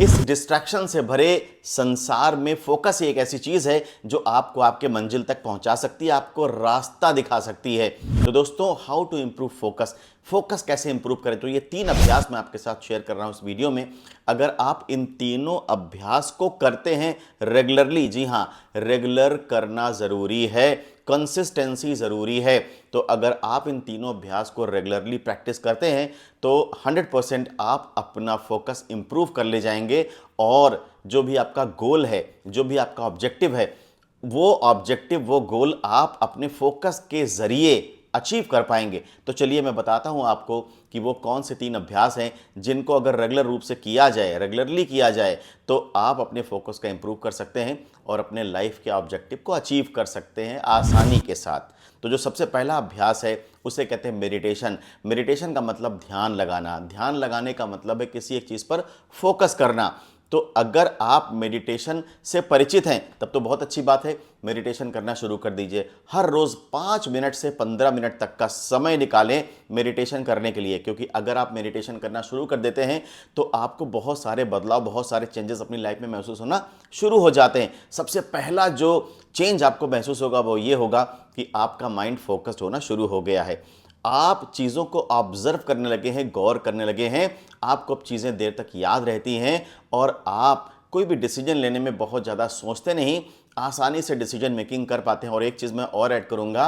इस डिस्ट्रैक्शन से भरे संसार में फोकस एक ऐसी चीज है जो आपको आपके मंजिल तक पहुंचा सकती है, आपको रास्ता दिखा सकती है। तो दोस्तों, how to improve focus, focus कैसे इंप्रूव करें, तो ये 3 अभ्यास मैं आपके साथ शेयर कर रहा हूं इस वीडियो में। अगर आप इन तीनों अभ्यास को करते हैं रेगुलरली, जी हां, रेगुलर करना जरूरी है, कंसिस्टेंसी जरूरी है। तो अगर आप इन तीनों अभ्यास को रेगुलरली प्रैक्टिस करते हैं तो 100% आप अपना फोकस इंप्रूव कर ले जाएंगे और जो भी आपका गोल है, जो भी आपका ऑब्जेक्टिव है, वो ऑब्जेक्टिव, वो गोल आप अपने फोकस के जरिए अचीव कर पाएंगे। तो चलिए मैं बताता हूं आपको कि वो कौन से 3 अभ्यास हैं जिनको अगर रेगुलर रूप से किया जाए, रेगुलरली किया जाए, तो आप अपने फोकस का इंप्रूव कर सकते हैं और अपने लाइफ के ऑब्जेक्टिव को अचीव कर सकते हैं आसानी के साथ। तो जो सबसे पहला अभ्यास है उसे कहते हैं मेडिटेशन। मेडिटेशन का मतलब ध्यान लगाना, ध्यान लगाने का मतलब है किसी एक चीज़ पर फोकस करना। तो अगर आप मेडिटेशन से परिचित हैं तब तो बहुत अच्छी बात है, मेडिटेशन करना शुरू कर दीजिए। हर रोज़ 5 मिनट से 15 मिनट तक का समय निकालें मेडिटेशन करने के लिए, क्योंकि अगर आप मेडिटेशन करना शुरू कर देते हैं तो आपको बहुत सारे बदलाव, बहुत सारे चेंजेस अपनी लाइफ में महसूस होना शुरू हो जाते हैं। सबसे पहला जो चेंज आपको महसूस होगा वो ये होगा कि आपका माइंड फोकस्ड होना शुरू हो गया है। आप चीज़ों को ऑब्जर्व करने लगे हैं, गौर करने लगे हैं, आपको अब चीज़ें देर तक याद रहती हैं और आप कोई भी डिसीजन लेने में बहुत ज़्यादा सोचते नहीं, आसानी से डिसीजन मेकिंग कर पाते हैं। और एक चीज़ मैं और ऐड करूँगा,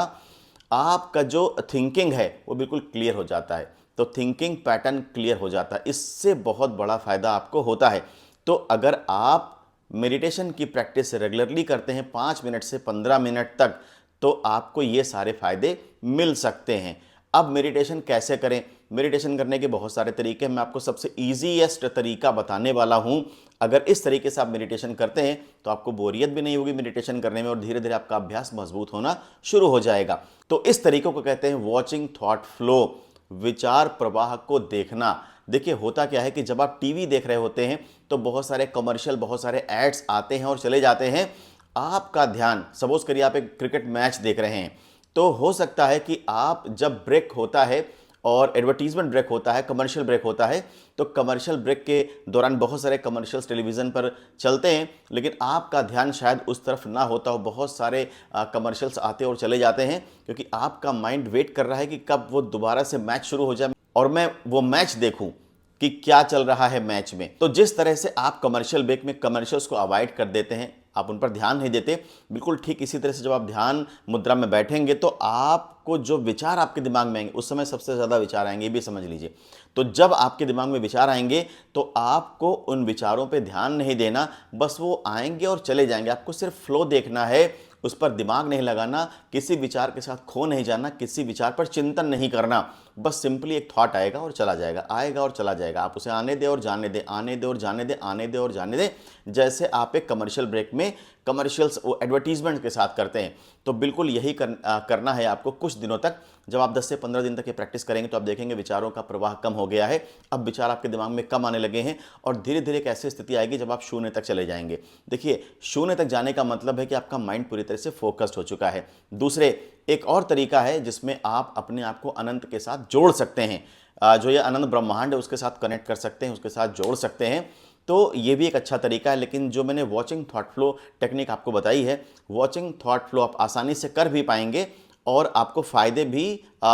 आपका जो थिंकिंग है वो बिल्कुल क्लियर हो जाता है। तो थिंकिंग पैटर्न क्लियर हो जाता है, इससे बहुत बड़ा फ़ायदा आपको होता है। तो अगर आप मेडिटेशन की प्रैक्टिस रेगुलरली करते हैं 5 मिनट से 15 मिनट तक, तो आपको ये सारे फायदे मिल सकते हैं। अब मेडिटेशन कैसे करें? मेडिटेशन करने के बहुत सारे तरीके हैं, मैं आपको सबसे ईजीएस्ट तरीका बताने वाला हूं। अगर इस तरीके से आप मेडिटेशन करते हैं तो आपको बोरियत भी नहीं होगी मेडिटेशन करने में और धीरे धीरे आपका अभ्यास मजबूत होना शुरू हो जाएगा। तो इस तरीकों को कहते हैं वॉचिंग थॉट फ्लो, विचार प्रवाह को देखना। देखिए, होता क्या है कि जब आप टीवी देख रहे होते हैं तो बहुत सारे कमर्शियल, बहुत सारे एड्स आते हैं और चले जाते हैं। आपका ध्यान, सपोज करिए आप एक क्रिकेट मैच देख रहे हैं, तो हो सकता है कि आप जब ब्रेक होता है और एडवर्टीजमेंट ब्रेक होता है, कमर्शियल ब्रेक होता है, तो कमर्शियल ब्रेक के दौरान बहुत सारे कमर्शियल्स टेलीविज़न पर चलते हैं, लेकिन आपका ध्यान शायद उस तरफ ना होता हो। बहुत सारे कमर्शियल्स आते और चले जाते हैं क्योंकि आपका माइंड वेट कर रहा है कि कब वो दोबारा से मैच शुरू हो जाए और मैं वो मैच देखूं कि क्या चल रहा है मैच में। तो जिस तरह से आप कमर्शियल ब्रेक में कमर्शियल्स को अवॉइड कर देते हैं, आप उन पर ध्यान नहीं देते, बिल्कुल ठीक इसी तरह से जब आप ध्यान मुद्रा में बैठेंगे तो आपको जो विचार आपके दिमाग में आएंगे, उस समय सबसे ज़्यादा विचार आएंगे, ये भी समझ लीजिए। तो जब आपके दिमाग में विचार आएंगे तो आपको उन विचारों पे ध्यान नहीं देना, बस वो आएंगे और चले जाएंगे। आपको सिर्फ फ्लो देखना है, उस पर दिमाग नहीं लगाना, किसी विचार के साथ खो नहीं जाना, किसी विचार पर चिंतन नहीं करना। बस सिंपली एक थॉट आएगा और चला जाएगा, आएगा और चला जाएगा। आप उसे आने दें और जाने दें, आने दें और जाने दें, आने दें और जाने दें, जैसे आप एक कमर्शियल ब्रेक में कमर्शियल्स वो एडवर्टीजमेंट के साथ करते हैं। तो बिल्कुल यही करना है आपको कुछ दिनों तक। जब आप 10 से 15 दिन तक ये प्रैक्टिस करेंगे तो आप देखेंगे विचारों का प्रवाह कम हो गया है। अब विचार आपके दिमाग में कम आने लगे हैं और धीरे धीरे एक ऐसी स्थिति आएगी जब आप शून्य तक चले जाएंगे। देखिए, शून्य तक जाने का मतलब है कि आपका माइंड पूरी तरह से फोकस्ड हो चुका है। दूसरे, एक और तरीका है जिसमें आप अपने आप को अनंत के साथ जोड़ सकते हैं। जो ये अनंत ब्रह्मांड है उसके साथ कनेक्ट कर सकते हैं, उसके साथ जोड़ सकते हैं। तो ये भी एक अच्छा तरीका है। लेकिन जो मैंने वॉचिंग थॉट फ्लो टेक्निक आपको बताई है, वॉचिंग थॉट फ्लो आप आसानी से कर भी पाएंगे और आपको फ़ायदे भी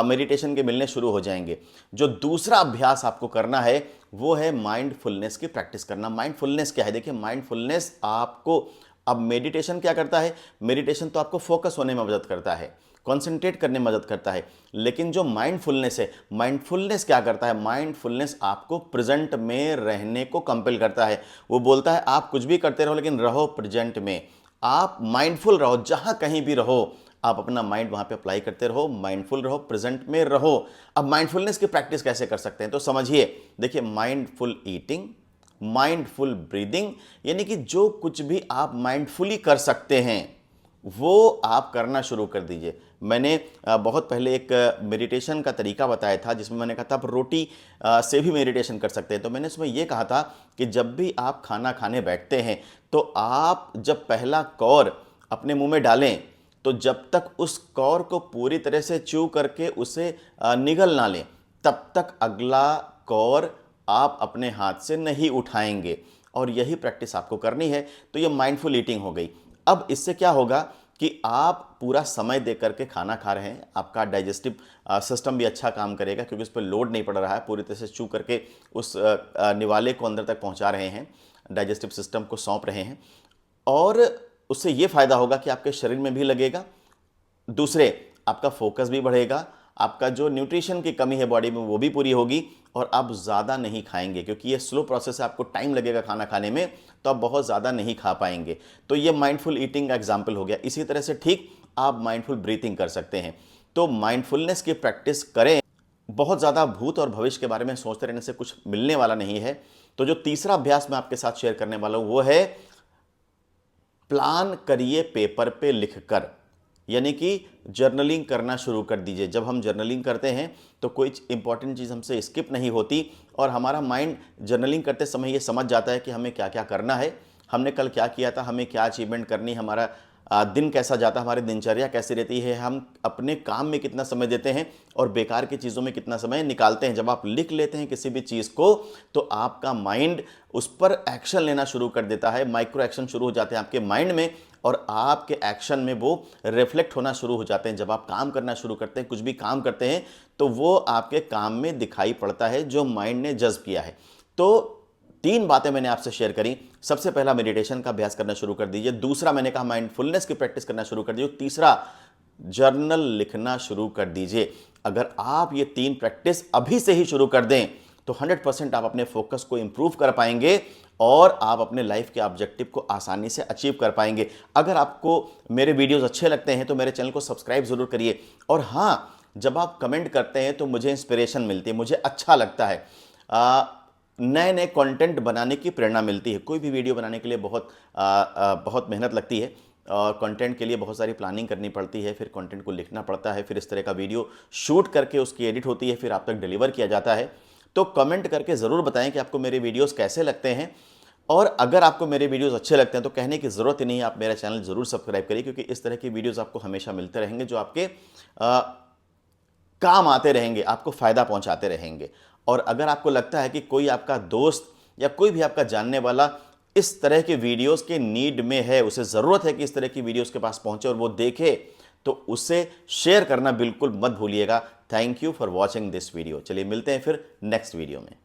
मेडिटेशन के मिलने शुरू हो जाएंगे। जो दूसरा अभ्यास आपको करना है वो है माइंडफुलनेस की प्रैक्टिस करना। माइंडफुलनेस क्या है? देखिए, माइंडफुलनेस आपको, अब मेडिटेशन क्या करता है? मेडिटेशन तो आपको फोकस होने में मदद करता है, कॉन्सेंट्रेट करने में मदद करता है। लेकिन जो माइंडफुलनेस है, माइंडफुलनेस क्या करता है? माइंडफुलनेस आपको प्रेजेंट में रहने को कंपेल करता है। वो बोलता है आप कुछ भी करते रहो लेकिन रहो प्रेजेंट में, आप माइंडफुल रहो, जहां कहीं भी रहो आप अपना माइंड वहां पे अप्लाई करते रहो, माइंडफुल रहो, प्रेजेंट में रहो। अब माइंडफुलनेस की प्रैक्टिस कैसे कर सकते हैं तो समझिए। देखिए, माइंडफुल ईटिंग, माइंडफुल ब्रीदिंग, यानी कि जो कुछ भी आप माइंडफुली कर सकते हैं वो आप करना शुरू कर दीजिए। मैंने बहुत पहले एक मेडिटेशन का तरीका बताया था जिसमें मैंने कहा था आप रोटी से भी मेडिटेशन कर सकते हैं। तो मैंने उसमें यह कहा था कि जब भी आप खाना खाने बैठते हैं तो आप जब पहला कौर अपने मुंह में डालें तो जब तक उस कौर को पूरी तरह से च्यू करके उसे निगल ना लें, तब तक अगला कौर आप अपने हाथ से नहीं उठाएंगे। और यही प्रैक्टिस आपको करनी है। तो ये माइंडफुल ईटिंग हो गई। अब इससे क्या होगा कि आप पूरा समय दे करके खाना खा रहे हैं, आपका डाइजेस्टिव सिस्टम भी अच्छा काम करेगा क्योंकि उस पर लोड नहीं पड़ रहा है, पूरी तरह से चू करके उस निवाले को अंदर तक पहुंचा रहे हैं, डाइजेस्टिव सिस्टम को सौंप रहे हैं। और उससे ये फायदा होगा कि आपके शरीर में भी लगेगा, दूसरे आपका फोकस भी बढ़ेगा, आपका जो न्यूट्रिशन की कमी है बॉडी में वो भी पूरी होगी और आप ज़्यादा नहीं खाएंगे क्योंकि ये स्लो प्रोसेस है, आपको टाइम लगेगा खाना खाने में, तो आप बहुत ज़्यादा नहीं खा पाएंगे। तो ये माइंडफुल ईटिंग का एग्जाम्पल हो गया। इसी तरह से ठीक आप माइंडफुल ब्रीथिंग कर सकते हैं। तो माइंडफुलनेस की प्रैक्टिस करें। बहुत ज़्यादा भूत और भविष्य के बारे में सोचते रहने से कुछ मिलने वाला नहीं है। तो जो तीसरा अभ्यास मैं आपके साथ शेयर करने वाला हूँ वो है प्लान करिए पेपर पे लिखकर, यानी कि जर्नलिंग करना शुरू कर दीजिए। जब हम जर्नलिंग करते हैं तो कोई इंपॉर्टेंट चीज़ हमसे स्किप नहीं होती और हमारा माइंड जर्नलिंग करते समय ये समझ जाता है कि हमें क्या क्या करना है, हमने कल क्या किया था, हमें क्या अचीवमेंट करनी, हमारा दिन कैसा जाता है, हमारी दिनचर्या कैसी रहती है, हम अपने काम में कितना समय देते हैं और बेकार की चीज़ों में कितना समय निकालते हैं। जब आप लिख लेते हैं किसी भी चीज़ को तो आपका माइंड उस पर एक्शन लेना शुरू कर देता है, माइक्रो एक्शन शुरू हो जाते हैं आपके माइंड में और आपके एक्शन में वो रिफ्लेक्ट होना शुरू हो जाते हैं। जब आप काम करना शुरू करते हैं, कुछ भी काम करते हैं, तो वो आपके काम में दिखाई पड़ता है जो माइंड ने जज्ब किया है। तो 3 बातें मैंने आपसे शेयर करी। सबसे पहला मेडिटेशन का अभ्यास करना शुरू कर दीजिए, दूसरा मैंने कहा माइंडफुलनेस की प्रैक्टिस करना शुरू कर दीजिए, तीसरा जर्नल लिखना शुरू कर दीजिए। अगर आप ये 3 प्रैक्टिस अभी से ही शुरू कर दें तो 100% आप अपने फोकस को इंप्रूव कर पाएंगे और आप अपने लाइफ के ऑब्जेक्टिव को आसानी से अचीव कर पाएंगे। अगर आपको मेरे वीडियोस अच्छे लगते हैं तो मेरे चैनल को सब्सक्राइब जरूर करिए। और हाँ, जब आप कमेंट करते हैं तो मुझे इंस्पिरेशन मिलती है, मुझे अच्छा लगता है, नए नए कंटेंट बनाने की प्रेरणा मिलती है। कोई भी वीडियो बनाने के लिए बहुत मेहनत लगती है और कंटेंट के लिए बहुत सारी प्लानिंग करनी पड़ती है, फिर कंटेंट को लिखना पड़ता है, फिर इस तरह का वीडियो शूट करके उसकी एडिट होती है, फिर आप तक डिलीवर किया जाता है। तो कमेंट करके ज़रूर बताएं कि आपको मेरे वीडियोस कैसे लगते हैं। और अगर आपको मेरे वीडियोस अच्छे लगते हैं तो कहने की ज़रूरत ही नहीं है, आप मेरा चैनल ज़रूर सब्सक्राइब करिए क्योंकि इस तरह की वीडियोस आपको हमेशा मिलते रहेंगे जो आपके काम आते रहेंगे, आपको फ़ायदा पहुंचाते रहेंगे। और अगर आपको लगता है कि कोई आपका दोस्त या कोई भी आपका जानने वाला इस तरह के वीडियोस के नीड में है, उसे ज़रूरत है कि इस तरह की वीडियोस के पास पहुंचे और वो देखे, तो उसे शेयर करना बिल्कुल मत भूलिएगा। Thank you for watching this video. चलिए मिलते हैं फिर नेक्स्ट वीडियो में।